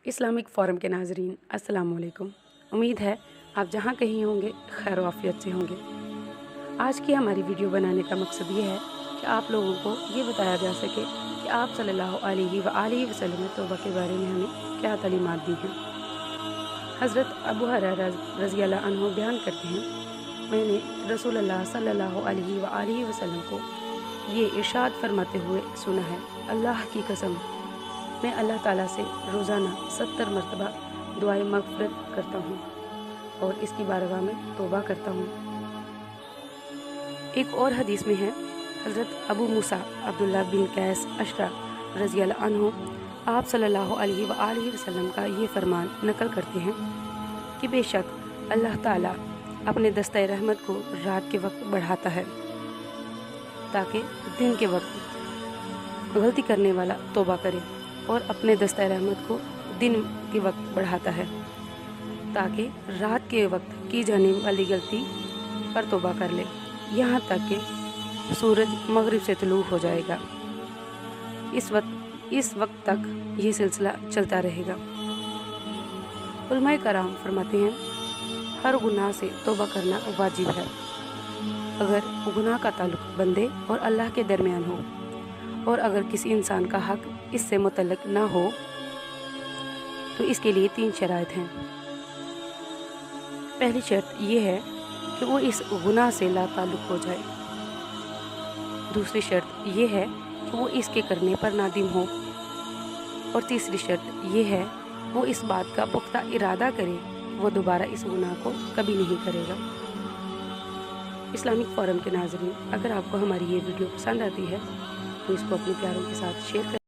Islamic forum के नाज़रीन अस्सलाम वालेकुम। उम्मीद है आप जहाँ कहीं होंगे खैर वाफ़ियत से होंगे। आज की हमारी वीडियो बनाने का मकसद ये है कि आप लोगों को ये बताया जा सके कि आप सल्लल्लाहु अलैहि वसल्लम ने तौबा के बारे में हमें क्या तालीमात दी हैं। हज़रत अबू हुरैरा रज़ियल्लाहु अन्हु बयान करते हैं, मैंने रसूलुल्लाह सल्लल्लाहु अलैहि वसल्लम को ये इरशाद फरमाते हुए सुना है, अल्लाह की कसम मैं अल्लाह ताला से रोज़ाना 70 मरतबा दुआए मग़फ़िरत करता हूँ और इसकी बारगाह में तौबा करता हूँ। एक और हदीस में है, हज़रत अबू मूसा अब्दुल्लाह बिन कैस अशरा रज़ियल्लाहु अन्हु आप सल्लल्लाहु अलैहि वसल्लम का ये फरमान नकल करते हैं कि बेशक अल्लाह ताला अपने दस्ते रहमत को रात के वक्त बढ़ाता है ताकि दिन के वक्त गलती करने वाला तौबा करे, और अपने दस्ते रहमत को दिन के वक्त बढ़ाता है ताकि रात के वक्त की जाने वाली गलती पर तौबा कर ले, यहाँ तक कि सूरज मगरिब से तुलू हो जाएगा। इस वक्त तक ये सिलसिला चलता रहेगा। उलमाए कराम फरमाते हैं, हर गुनाह से तौबा करना वाजिब है। अगर गुनाह का ताल्लुक बंदे और अल्लाह के दरमियान हो और अगर किसी इंसान का हक इससे मुतल्लक ना हो तो इसके लिए 3 शराइत हैं। पहली शर्त ये है कि वो इस गुनाह से ला ताल्लुक हो जाए। दूसरी शर्त ये है कि वो इसके करने पर नादिम हो, और तीसरी शर्त ये है वो इस बात का पुख्ता इरादा करे वो दोबारा इस गुनाह को कभी नहीं करेगा। इस्लामिक फ़ोरम के नाज़रीन, अगर आपको हमारी ये वीडियो पसंद आती है तो इसको अपने प्यारों के साथ शेयर करें।